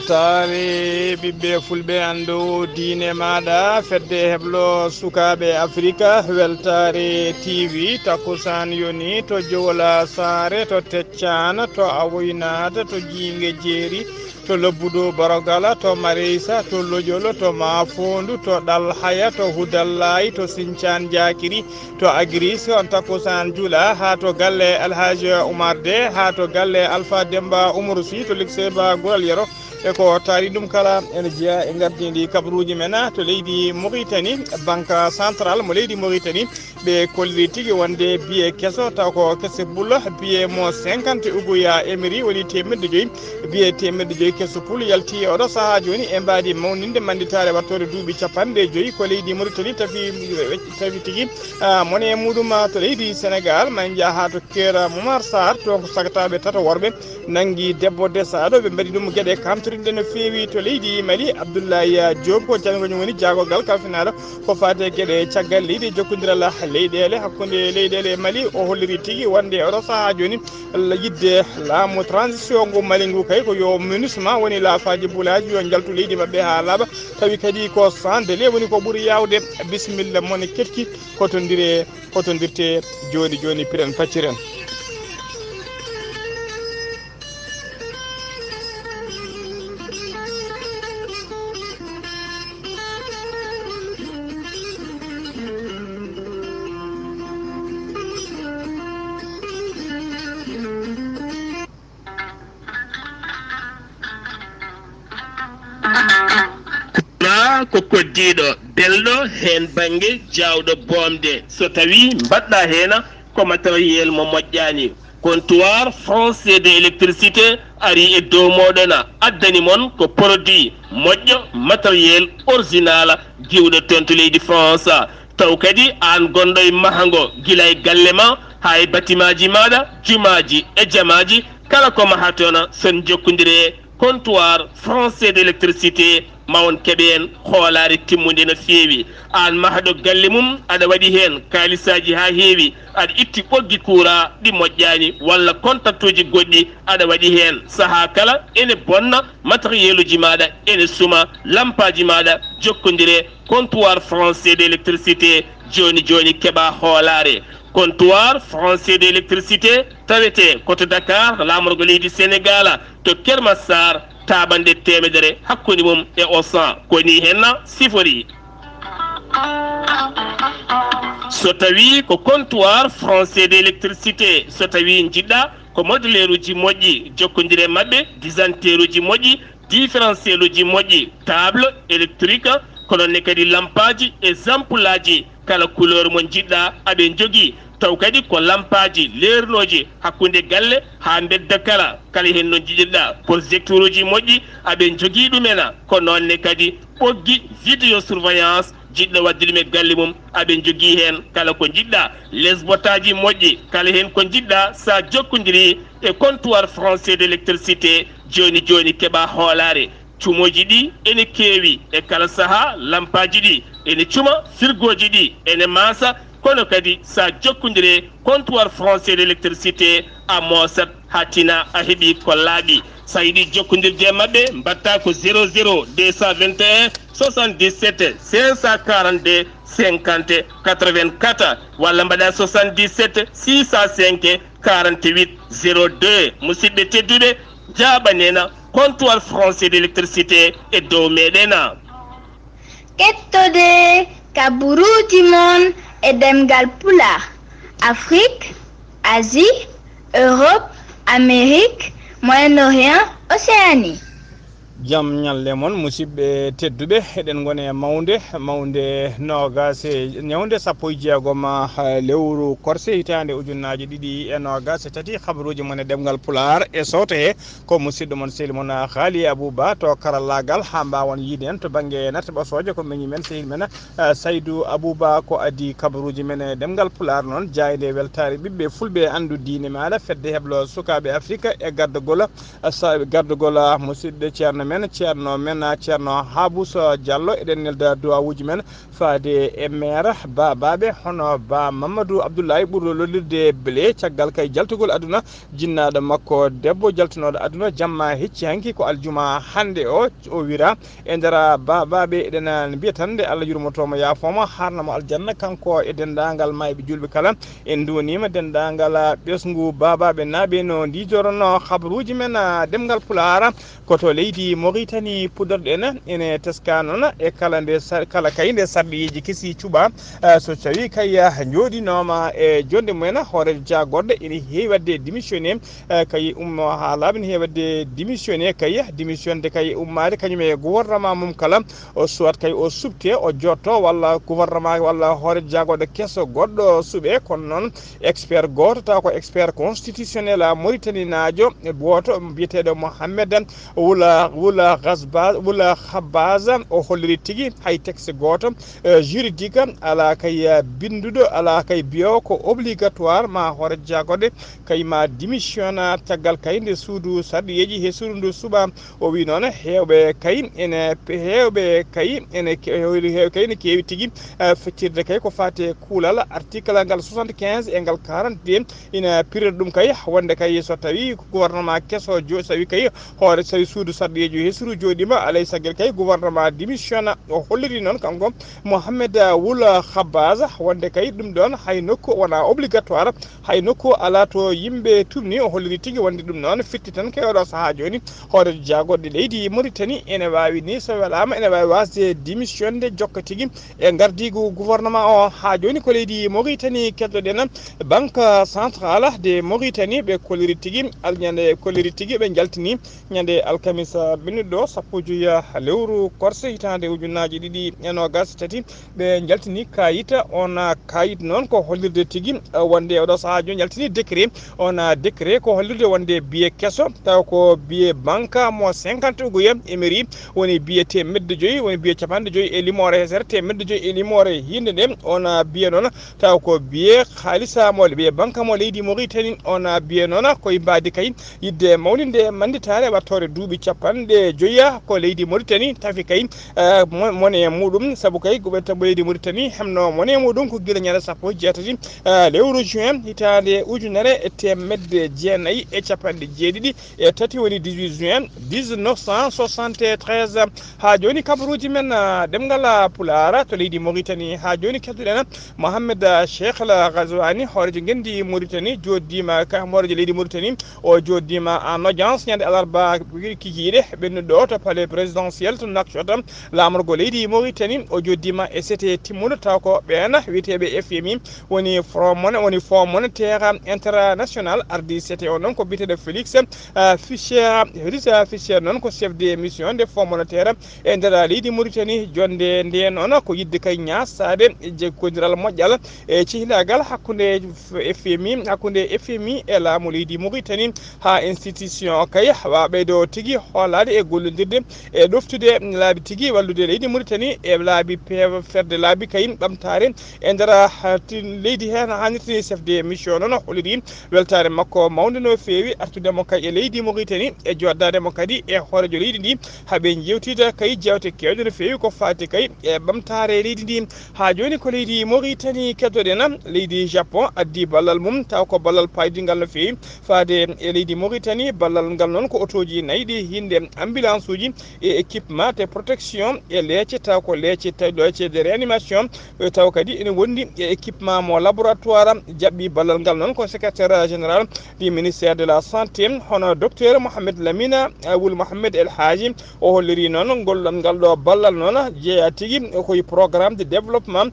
weltare ɓiɓɓe fulɓe andu diine maɗa fedde heblo sukaɓe africa weltare tv takusan yoni to jowola sare to teccana to awoynata to jiingue jeeri to lobbuɗo barogala to mareysa to lojolo to mafondu to ɗalhaya to hudallayi to sinthiane diakiri to agris on takusan juula ha to galle alhaji oumar de ha to galle alpha demba oumarou sy to ligseba gural yero e ko taari ɗum kala ene jeeya e gardidi kabaruji men to leydi Mauritanie banque centrale mo leydi Mauritanie ɓe kolliri tigui wonde billet kesso taw ko kesse bulla billet mo 50 uguya émiri woni 100 billet 100 kesso puul yalti oɗo saaha joni e mbadi mawninde manditare wattore duuɓi 50 ko leydi Mauritanie tawi tigui mone muɗum to leydi Sénégal ma jaaha to Kera Momar Sarr to ko sagataɓe tato worɓe nangui debbo desaɗo ɓe mbaɗi ɗum gueɗe kamtorinde no feewi to leydi Mali Abdoulaye Diop ko janggoñum woni jagogal kalfinaɗo ko fate gueɗe caggal leydi jokkodiral leyɗele hakkude leyɗele Mali o holliri tigui wonde oɗo saaha joni yidde laamu transition ngu Mali ngu kay ko yo MINUSMA woni laafaji boulaji yo jaltu leydi mabɓe ha laaɓa tawi kadi ko sans délai woni ko ɓuuri yawde bisimilla mone ketki kotodirte joni piren pacciren ko koddiɗo belɗo hen banggue jawɗo bomde so tawi mbaɗɗa hena ko matériel mo moƴƴani comptoir français de électricité ari e dow moɗona addani moon ko produit moƴƴo matériel original giwɗo toon to leydi France taw kadi an gonɗo e mahango guila e galle ma ha e batimaji maɗa jumaji e jamaji kala ko maha toon son jokkodire comptoir français d' électricité mawon keɓen hoolare timmude no feewi an mahaɗo galle mum aɗa waɗi hen kalisaji ha heewi aɗa itti ɓoggi courant ɗi moƴƴani walla contact uji goɗɗi aɗa waɗi hen saaha kala ene bonna matériel uji maɗa ene suma lampaji maɗa jokkodire comptoir français d' électricité joni keeɓa hoolare comptoir français d' électricité tawete koto Dakar lamorgo leydi Sénégal to Kermassar taɓande temedere hakkude mum e Auchan koni henna sifori so tawi ko comptoir français d' électricité so tawi jiɗɗa ko modulaire uji moƴƴi jokkodire mabɓe disanteur uji moƴƴi différentiel uji moƴƴi table électrique kononne kadi lampaji e ampoule aji kala couleur mo jiɗɗa aɓe jogui taw kadi ko lampaji leernoji hakkude galle ha bedda kala hen no jiɗirɗa projecteur uji moƴƴi aɓe jogui ɗumena ko nonne kadi ɓoggi vidéo surveillance jiɗɗo wadde ɗum e galle mum aɓe jogui hen kala ko jiɗɗa les botaji moƴƴi kala hen ko jiɗɗa sa jokkodiri e comptoir français d' électricité joni keeɓa hoolare cumoji ɗi ene keewi e kala saaha lampaji ɗi ene cuma firgoji ɗi ene maasa kono kadi sa jokkodire comptoir français d' électricité a mosat hatina a heeɓi ko laaɓi sa yiiɗi jokkodirde mabɓe mbatta ko 00 221 77 542 50 84 walla mbaɗa 77 605 48 02 musidɓe tedduɓe jaɓanena comptoir français d' électricité e dow meɗena kettode kabaruji mon e ɗemngal pulaar Afrique, Asie, Europe, Amérique, Moyen-Orient, Océanie. jam ñalle moon musidɓe tedduɓe eɗen gone mawnde nogas ñawde sappo e jeegom lewru korse hitande ujunnaji ɗiɗi e nogas e tati habaruji moon e ɗemgal pulaar e sowto he ko musidɗo moon sehli moon Ghalii Abuu to karallagal ha mbawon yiide en to banggue natta ɓasoje ko meñi men sehil men Saydou Abouba ko adi kabaruji men e ɗemgal pulaar noon jayde weltare ɓiɓɓe fulɓe andu diine maɗa fedde heblo sukaɓe Afrique e gardogol musidɗo ceerno men ceerno men ceerno Habouso Diallo eɗen nelda duwawuji men faade e maire babaɓe hono ba Mamadou Abdoulaye ɓurɗo lollirde beele caggal kay jaltugol aduna jinnaɗo makko debbo jaltunoɗo aduna jamma hecci hanki ko aljuma hande o wira e nder babaɓe eɗen mbiya tan nde Allah yurmotomo yaafoma harnamo aljanna kanko e dendagal mayɓe julɓe kala en donima dendagal ɓesgu babaɓe naaɓe no ndijorono habaruji men ɗemngal pulaar koto leydi Mauritanie pudorɗen ene teska noon e kala kay nde sarɗiji kesi cuuɓa so tawi kay jooɗinoma e jonde mumen hoore jagorɗo ene heewi wadde démissionné kay ummo ha laaɓi ne heewi wadde démissionné kay démissionde kay ummade kañum e gouvernement mum kala o soit kay o subte o jotto walla gouvernement walla hoore jagorɗo kesso goɗɗo suuɓe kono noon expert goto taw ko expert constitutionnel Mauritanie najo goto biyeteɗo Mohamed wula Khabbaz o holliri tigui hay texte goto juridique ala kay binduɗo ala kay biyo ko obligatoire ma hoore jagorɗe kay ma démissionna caggal kay nde suudu sarɗiyeji he suudu ndu suuɓa o wi noon hewɓe kay ene kewi tigui feccirde kay ko fate kuulal article ngal 75 e ngal 42 ina période ɗum kay wonde kay so tawi gouvernement kesso so tawi kay hoore so tawi suudu sarɗiyeji hesuru joɗima alay saguel kay gouvernement démissionna o holliri noon kanko Mohamed Wula Khabbaz wonde kay ɗum ɗon hay nokku wona obligatoire hay nokku ala to yimɓe tumni o holliri tigui wonde ɗum noon fitti tan kay oɗo saaha joni hoore jagorɗe leydi Mauritanie ene wawi ni so welama ene wawi wasde démissionde jokka tigui e gardigu gouvernement o ha joni ko leydi Mauritanie keddoɗen banque centrale de Mauritanie ɓe kolliri tigui alñande kolliri tigui ɓe jaltini ñande alkamisa ɓennuɗo sappo joyi lewru korse hitande ujunnaji ɗiɗi e nogas tati ɓe jaltini kayita on kayit noon ko hollirde tigui wonde oɗo saaha joni jaltini décret on décret ko hollirde wonde billet kesso taw ko billet banque mo 50 goye émairie woni billet temedde joyyi woni billet capanɗe joyyi e limore hesere temedde joyyi e limore hinde nde on billet noon taw ko billet haalisa mo billet banque mo leydi Mauritanie on billet noon koye mbadi kay yidde mawlinde manditare wattore duuɓi capanɗe joyya ko leydi Mauritanie tafi kay mone muɗum saabu kay goɓɓe leydi Mauritanie hemno mone muɗum ko guila ñande sappo jeetati lewru juin hitande ujunere e temedde jeenayyi e capanɗe jeeɗiɗi e tati woni 18 juin 1973 ha joni kabaruji men ɗemngal pulaar to leydi Mauritanie ha joni kedduɗen Mohamed Cheikh Al Ghazouani hoorejo gendi Mauritanie joddima ka hoorejo leydi Mauritanie o joddima en audience ñande alarba kikiɗe ɓennuɗo to palais présidentiel to Nouakchott lamorgo leydi Mauritanie o joddima e sete timmuɗo taw ko ɓen wiyeteɓe FMI woni Fonds monétaire international ardi sete o noon ko biteɗo Félix Fischer noon ko chef de mission de Fonds monétaire e nder leydi Mauritanie jonde nde noon ko yidde kay ñasade jekkodiral moƴƴal e cihlagal hakkude FMI e laamu leydi Mauritanie ha institution kay wa ɓeydo tigui hoolade e gollodirde e ɗoftude laabi tigui wallude leydi Mauritanie e laabi ferde laabi kay ɓamtare e nder leydi hen hannirtini chef de mission noon holliri weltare makko mawde no fewi artudemo kay e leydi Mauritanie e joddademo kadi e hoorejo leydi ndi haaɓe jewtida kay jewte kewɗe no fewi ko fati kay e ɓamtare leydi ndi ha joni ko leydi Mauritanie keddoɗen leydi Japon addi ballal mum taw ko ballal paydingal no fewi faade e leydi Mauritanie ballal ngal noon ko otoji nayyi ɗi hinde ambulance uji e équipement de protection e leecce taw ko leecce de réanimation taw kadi ene wondi e équipement mo laboratoire jaɓɓi ballal ngal noon ko secrétaire général du ministère de la santé hono docteur Mohamed Lamina Wul Mohamed El Hadji o holliri noon gollal ngal ɗo ballal noon jeeya tigui koye programme de développement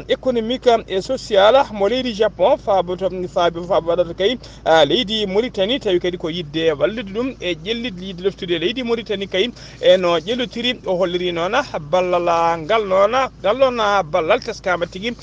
économique et social mo leydi Japon faabi waɗata kay leydi Mauritanie tawi kadi ko yidde wallude ɗum e ƴellide yidde leftude leydi Mauritanie kay eno ƴellotiri o holliri noon ballal ngal noon ballal teskama tigui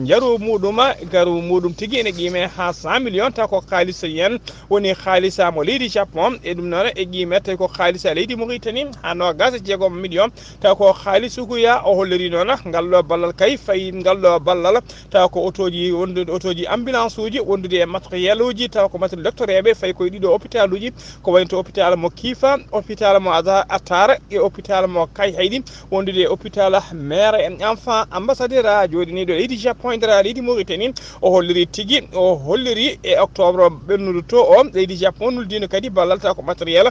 garu muɗum tigui ene qime ha 100 millions taw ko haalisa yen woni haalisa mo leydi Japon e ɗum noon e qime tawi ko haalisa leydi Mauritanie ha 26 millions taw ko haalisukuya o holliri noon ngalɗo ballal kay fayi ngalɗo ballal taw ko otoji wondude otoji ambulance uji wondude e matériel uji taw ko matériel doctoreɓe fayi koye ɗiɗo hôpital uji ko woni to hôpital mo Kifa hôpital hôpital mo Atara e hôpital mo Kay Haydi wondude hôpital mère et enfant ambassadeur a jooɗini ɗo leydi Japon e nder leydi Mauritanie o holliri tigi o holliri e octobre ɓennuɗo to o leydi Japon nuldino kadi ballalta ko matériel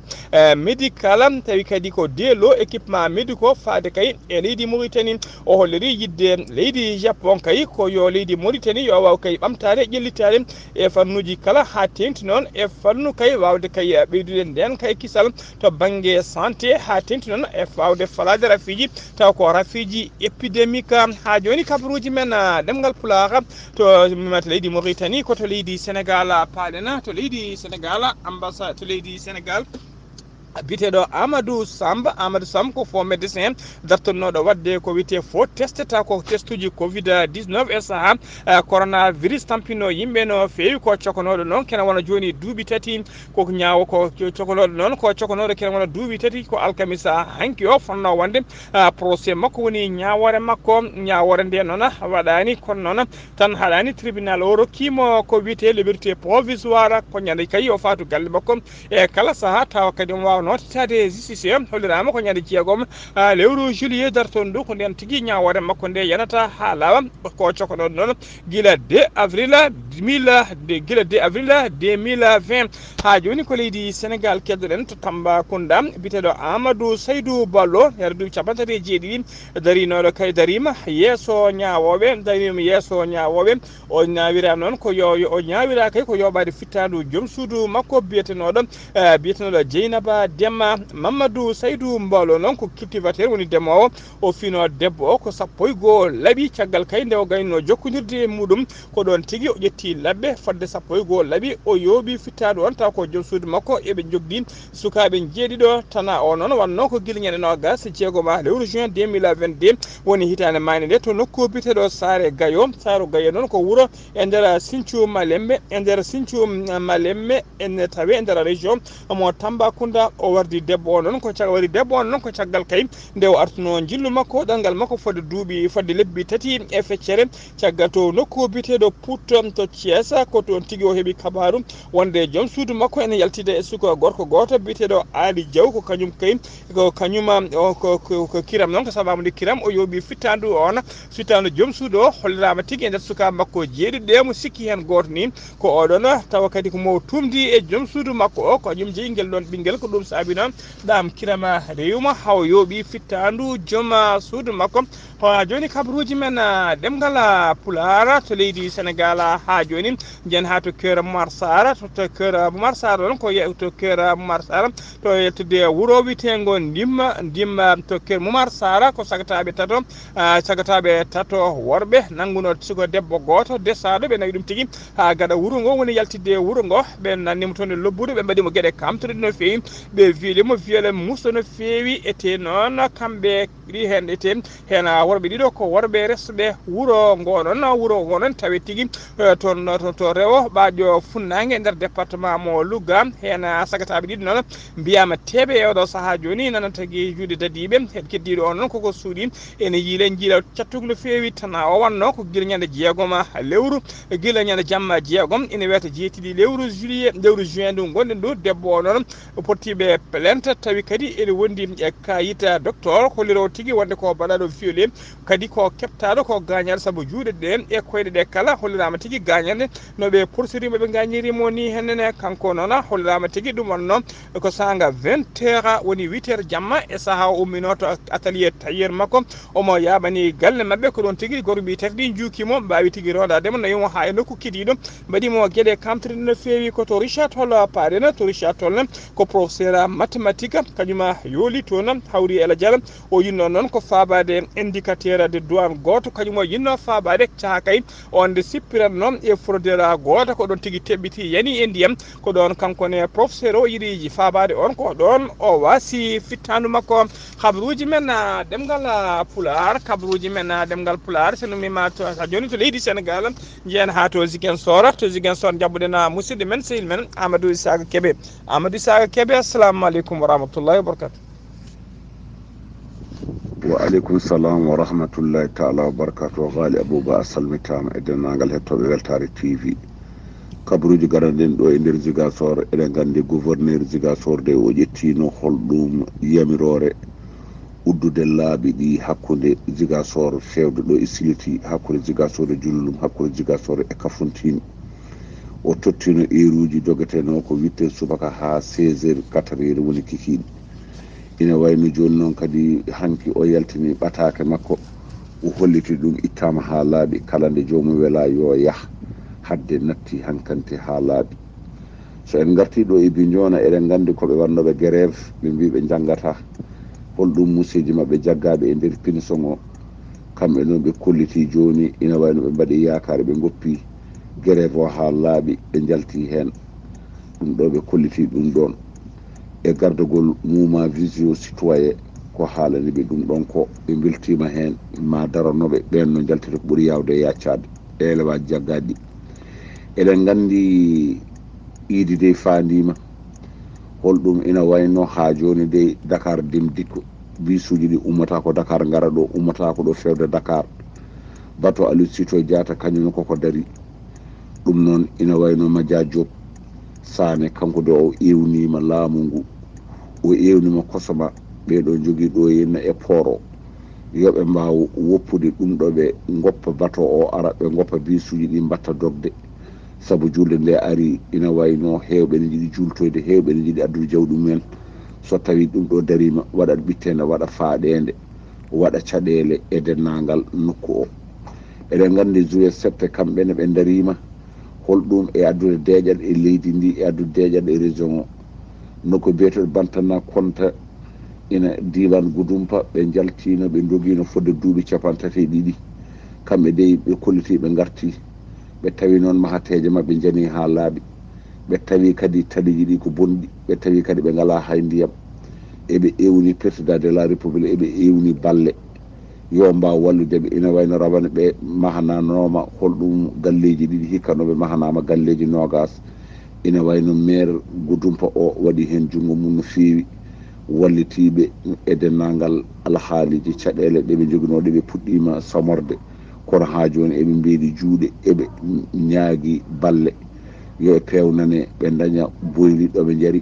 médical tawi kadi ko delo équipement médicaux faade kay e leydi Mauritanie o holliri yidde leydi Japon kay ko yo leydi Mauritanie yo waw kay ɓamtade ƴellitade e fannuji kala ha tengti noon e fannu kay wawde kay ɓeydude nden kay kisal to banggue santé ha tengti noon e wawde falade rafiji taw ko rafiji épidémique ha joni kabaruji men ɗemgal pulaar to mimata leydi Mauritanie koto leydi Sénégal paalena to leydi Sénégal ambassade to leydi Sénégal biteɗo Amadou Samb ko fo médecin dartonoɗo wadde ko wiyete fo testata ko testuji covid-19 e saaha coronavirus tampino yimɓe no feewi ko cokonoɗo noon kene wona joni duuɓi tati koko ñaawo ko cokonoɗo noon ko cokonoɗo kene wona duuɓi tati ko alkamisa hanki o fonno wonde procès makko woni ñawore makko ñawore nde noon waɗani kono noon tan haɗani tribunal o rokkimo ko wiyete liberté provisoire ko ñande kay o faatu galle makko e kala saaha tawa kadi o wawa notitade justice hollirama ko ñande jeegom lewru juillet darton ɗo ko nden tigui ñawore makko nde yanata ha lawa ko cokonoɗo noon guila 2 avril 2020 ha joni ko leydi Sénégal keddoɗen to Tambacounda biteɗo Amadou Saydou Ballo herdu capantati e jeeɗiɗi darinoɗo kay darima yeeso ñawoɓe o ñawira noon ko o ñawira kay ko yoɓade fittandu joom suudu makko biyetenoɗo Dieynaba Demma Mamadou Saydou Mbalo noon ko cultivateur woni demowo o fino debbo o ko 11 laaɓi caggal kay nde o gayno jokkodirde muɗum ko ɗon tigui o ƴetti labbe fodde 11 laaɓi o yooɓi fittadu on taw ko joom suudu makko eɓe jogdi sukaɓe jeeɗiɗo tana o noon wanno ko guila ñande nogas jeegoma lewru juin 2022 woni hitande mayde nde to nokku biteɗo Sare Gayo noon ko wuuro e nder Sinthiou Malembe en tawi e nder région mo Tambacounda o wardi debbo o noon ko caggal kay nde o artuno jillu makko ɗangal makko fodde lebbi tati e feccere caggal to nokku biteɗo Pout to Thiès ko toon tigui o heeɓi kabaru wonde joom suudu makko ene yaltide e suka gorko goto biteɗo Ali Diaw ko kañum ko kiram noon ko sababude kiram o yooɓi fittandu joom suudu o hollirama tigui e nder suka makko jeeɗiɗe mo sikki hen goto ni ko oɗon tawa kadi ko mo tumdi e joom suudu makko o ko kañum jeeyi guel ɗon ɓinguel ko ɗum saabi noon ɗam kirama rewma haw yooɓi fittandu joom suudu makko ha joni kabaruji men ɗemgal pulaar to leydi Sénégal ha joni jen ha to Keur Momar Sarr to Keur Momar Sarr ɗon ko to Keur Momar Sarr to yettude wuuro witego ndimma to Keur Momar Sarr ko sagataɓe tato worɓe nangguno suko debbo goto desaɗo ɓe nawi ɗum tigui ha gaɗa wuuro ngo woni yaltidde wuuro ngo ɓe nannimo toon e lobbude ɓe mbaɗimo gueɗe kamtude no fewi ɓe wiilimo viole musto no fewi ete noon kamɓe ɗi hen ete hen worɓe ɗiɗo ko worɓe resɓe wuuro ngo noon tawi tigui to rewo ɓaƴo funnague e nder département mo Louga hen sagataɓe ɗiɗi noon mbiyama teeɓe e oɗo saaha joni nana tagui juuɗe dadiɓe hen keddiɗo on noon koko suuɗi ene yiile jiila cattugu no fewi tan o wanno ko guila ñande jeegom lewru guila ñande jamma jeegom ene wiyata jeetiɗi lewru juin ndu gonɗen ɗo debbo o noon pottiɓe plainte tawi kadi ene wondi e kayita docteur holliro tigui wonde ko baɗaɗo violé kadi ko keptaɗo ko gañal saabu juuɗe ɗe e koyɗe ɗe kala hollirama tigui gañande noɓe poursuirimo ɓe gañirimo ni hennene kanko noon hollirama tigui ɗum wonno ko sanga 20 heures woni 8 heures jamma e saaha o umminoto atelier tailleur makko omo yaɓani galle mabɓe ko ɗon tigui gorɓi tati ɗi juukimo mbawi tigui rodademo no yimo ha e nokku kidiɗo mbaɗimo gueɗe kamtude no fewi koto Richard Toll paɗena to Richard Toll ko professeur mathématique kañuma yooli toon hawri ela diala o yinno noon ko fabade indicateur de douane goto kañum o yinno fabade caha kay on de sippiranno e fraudeur goto ko ɗon tigui teɓɓiti yani e ndiyam ko ɗon kankone professeur o yiɗi fabade on ko ɗon o wasi fittandu makko habaruji men ɗemgal pulaar sono mima to joni to leydi Sénégal jeeyan ha to Ziguinchor jabbuɗen musidɗo men sehil men Amadou Isaka Kebe assalamu aleykum wa rahmatullahi wa barakatuh. wa aleykum salam wa rahmatullahi taala wa barakatuh. Ghalii Abuu salmitama e dennangal hettoɓe Weltare TV kabaruji garanɗen ɗo e nder Ziguinchor eɗen gandi gouverneur Ziguinchor de o ƴettino holɗum yamirore uddude laabi ɗi hakkude Ziguinchor fewde ɗo e siliti hakkude Ziguinchor e Jullum hakkude Ziguinchor e Kafountine o tottino heure jogueteno ko 8h subaka ha 16h 4h woni kikiɗe ina wayno joni noon kadi hanki o yaltini ɓatake makko o holliti ɗum ittama ha laaɓi kala nde jomum wela yo yah hadde natti hankante ha laaɓi so en garti ɗo e Bignona eɗen gandi koɓe wannoɓe grève ɓe mbi ɓe jangata holɗum musiji mabɓe jaggaɓe e nder pinison o kamɓe noon ɓe kolliti joni ina wayno ɓe mbaɗi yakare ɓe goppi grève o ha laaɓi ɓe jalti hen ɗum ɗo ɓe kolliti ɗum ɗon e gardugol mouvement visio citoyen ko haalani ɓe ɗum ɗon ko ɓe beltima hen ma daranoɓe ɓen no jaltita ko ɓuuri yawde yaccade elewaji jaggaɗi eɗen gandi iidi de fandima holɗum ina wayno ha joni de Dakar dim dikko bisuji ɗi ummata ko Dakar gara ɗo ummata ko ɗo fewde Dakar bato Aliou Sito Diatta kañum koko dari ɗum noon ina wayno Madia Diop Sané kanko de o ewnima laamu ngu o ewnima kosoma ɓeɗo jogui ɗo henna e port yoɓe mbaw woppude ɗum ɗo ɓe goppa bato o ara ɓe goppa bisuji ɗi mbatta dogde saabu julde nde ari ina wayno hewɓe ne jiiɗi jultoyde hewɓe ne jiiɗi addude jawɗi mumen so tawi ɗum ɗo darima waɗat ɓittende waɗa faaɗede waɗa caɗele e dennangal nokku o eɗen gandi jouet seppe kamɓene ɓe darima holɗum e addude deƴal e leydi ndi e addude deƴal e région o nokku biyeteɗo Bantana Konta ina diwan Goudoumpa ɓe jaltino ɓe doguino fodde duuɓi 32 kamɓe de ɓe kolliti ɓe garti ɓe tawi noon mahateje mabɓe jani ha laaɓi ɓe tawi kadi taliji ɗi ko bonɗi ɓe tawi kadi ɓe ngala hay ndiyam eɓe ewni président de la république eɓe ewni balle yo mbaw walludeɓe ina wayno rawane ɓe mahananoma holɗum galleji ɗiɗi hikka noɓe mahanama galleji nogas ina wayno maire Goudoumpa o waɗi hen jungo mum no fewi wallitiɓe e dennangal alhaaliji caɗele ɗeɓe joguinoɗe ɓe puɗɗima samorde kono ha joni eɓe mbeɗi juuɗe eɓe ñaagui balle yo pewnane ɓe daña boyli ɗoɓe jaari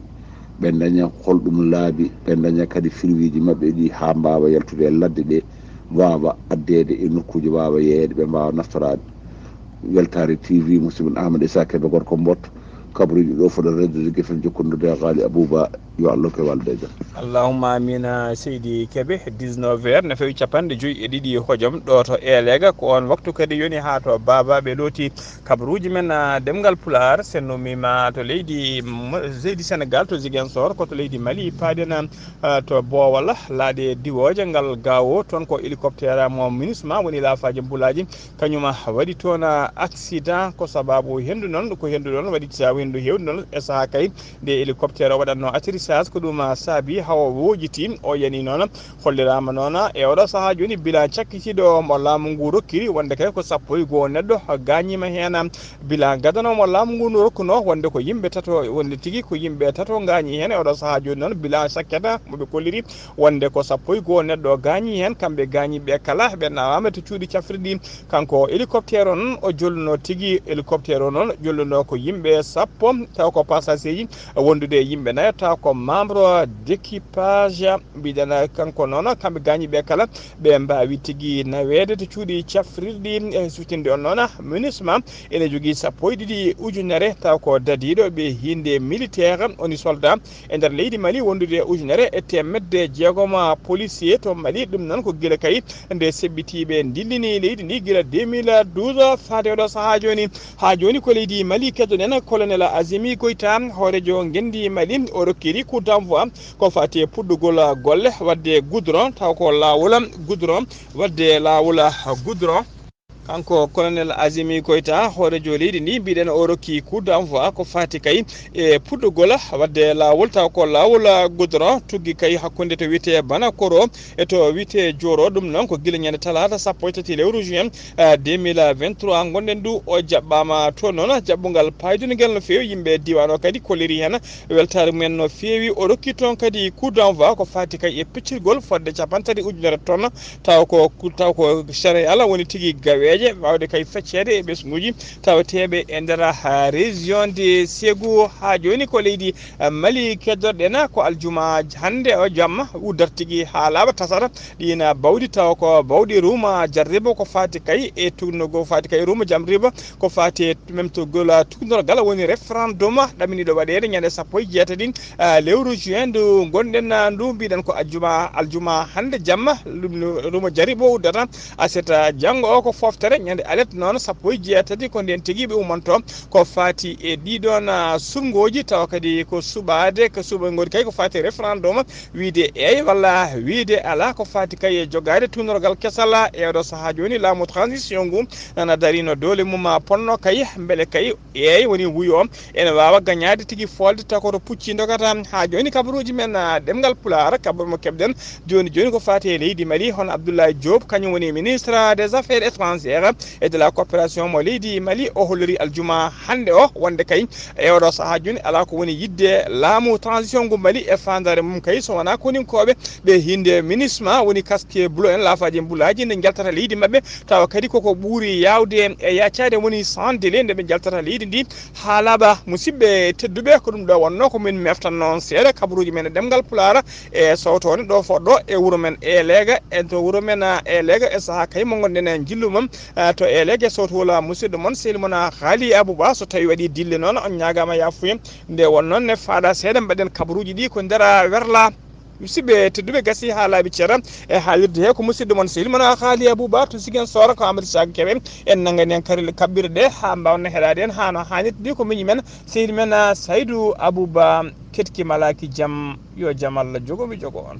ɓe daña holɗum laabi ɓe daña kadi firwiji mabɓe ɗi ha mbawa yaltude e ladde ɗe wawa addede e nokkuji wawa yeeyede ɓe mbawa naftorade weltare TV musidɓe Ahmad Issa Kebe gorko mbotto kabaruji ɗo foɗo reddude guefen jokkondude e Ghalii Abuu yo Allah ko walde jam allahumma amina seydi Kebe 19h ne fewi 52 hojom ɗo to Elega ko on waktu kadi yoni ha to babaɓe looti kabaruji men ɗemngal pulaar sennumima to leydi Sénégal to Ziguinchor ko to leydi Mali paadena to Bowal laaɗe diwoje ngal gawo toon ko hélicoptére mo ministre ma woni laafaji mbulaji kañuma waɗi toon accident ko sababu hendu noon ko hendu noon waɗi hendu hewdu noon e saaha kay nde hélicoptére o waɗatno atterrissage ko ɗum saabi hawo wojiti o yani noon hollirama noon e oɗo saaha joni bilan cakkitiɗo mo laamu ngu rokkiri wonde kay ko 11 neɗɗo gañima hen bilan gadanomo laamu ngu no rokkuno wonde ko yimɓe tato wonde tigui ko yimɓe tato gañi hen e oɗo saaha joni noon bilan sakkata moɓe kolliri wonde ko 11 neɗɗo gañi hen kamɓe gañiɓe kala ɓe nawama to cuuɗi cafrirɗi kanko hélicoptére o noon o jolluno tigui hélicoptére o noon jolluno ko yimɓe 10 taw ko passager ji wondude yimɓe nayo taw ko membre d'équipage mbiɗen kanko noon kamɓe gañiɓe kala ɓe mbawi tigui nawede to cuuɗi cafrirɗi e suttinde on noon ministre ma ene jogui 12 ujunere taw ko dadiɗo ɓe hinde militaire oni soldat e nder leydi Mali wondude ujunere e 160 policier to Mali ɗum noon ko guila kay nde seɓɓitiɓe dillini leydi ndi guila 2012 fade oɗo saaha joni ha joni ko leydi Mali keddoɗen colonel Assimi Goïta horejo gendi Mali o rokkiri coup d'envoi ko fati puɗɗugol golle wadde goudron taw ko lawol goudron wadde lawol goudron kanko colonel Assimi Goïta horejo leydi ndi mbiɗen o rokki coup d'envoi ko fati kay e puɗɗugol wadde lawol taw ko lawol goudron tuggi kay hakkude to wiyete Banakoro e to wiyete Joro ɗum noon ko guila ñande talata 13 lewru juin 2023 gonɗen du o jaɓɓama to noon jaɓɓugal payduniguel no fewi yimɓe diwan o kadi kolliri hen weltare mumen no fewi o rokki toon kadi coup d'envoi ko fati kay e peccirgol fodde 50 ujunere tonnes taw ko céréal woni tigui gawe peeje wawde kay feccede e ɓesguji tawateɓe e nder région de Ségou ha joni ko leydi Mali keddorɗen ko aljuma hande o jamma uddartigui ha laaɓa tasata ɗina bawɗi taw ko bawɗi ruma jarriba ko fati kay e tunnogo fati kay ruma jamriba ko fati memtogol tunorgal woni référendum ɗaminiɗo waɗede ñande 17 lewru juin ndu gonɗen ndu mbiɗen ko aljuma hande jamma ruma jaribo uddata aseta janggo o ko foftere ñande alet noon 17 ko nden tigui ɓe umanto ko fati e ɗiɗon surgoji tawa kadi ko suɓade ko suɓagodi kay ko fati référendum wiide eyi walla wiide ala ko fati kay e jogade tunorgal kesal e oɗo saaha joni laamu transition ngu nana darino dole mum ponno kay beele kay eyi woni wuyo ene wawa gagnade tigui folde takoto pucci dogata ha joni kabaruji men ɗemgal pulaar kabaru mo keɓɗen joni ko fati e leydi Mali hono Abdoulaye Diop kañum woni ministre des affaires étrangères et de la coopération mo leydi Mali o hollori aljuma hande o wonde kay e oɗo saaha joni ala ko woni yidde laamu transition ngu Mali e fandare mum kay so wona koninkoɓe ɓe hinde ministre woni casque bleu en laafaji mbulaji nde jaltata leydi mabɓe tawa kadi koko ɓuuri yawde e yaccade woni sans délai nde ɓe jaltata leydi ndi ha laaɓa musidɓe tedduɓe ko ɗum ɗo wonno ko min meftan noon seeɗa kabaruji men ɗemgal pulaar e sowtone ɗo foɗɗo e wuuro men Elega e to wuuro men Elega e saaha kay mo gonɗen e jillu mum to Elega sowtowola musidɗo moon sehil moon Ghalii Abuu so tawi waɗi dille noon on ñagama yafuya nde won noon ne faaɗa seeɗa mbaɗen kabaruji ɗi ko nder werla musidɓe tedduɓe gasi ha laaɓi ceera e haalirde he ko musidɗo moon sehil moon Ghalii Abuu to siguen sora ko Amadou Sago Kébé en nangani en karil kaɓɓirɗe ɗe ha mbawno heɗade en hano hannirde ndi ko miñi men sehil men Saydou Abou Ba ketki malaki jaam yo jaam Allah jogomi jogo on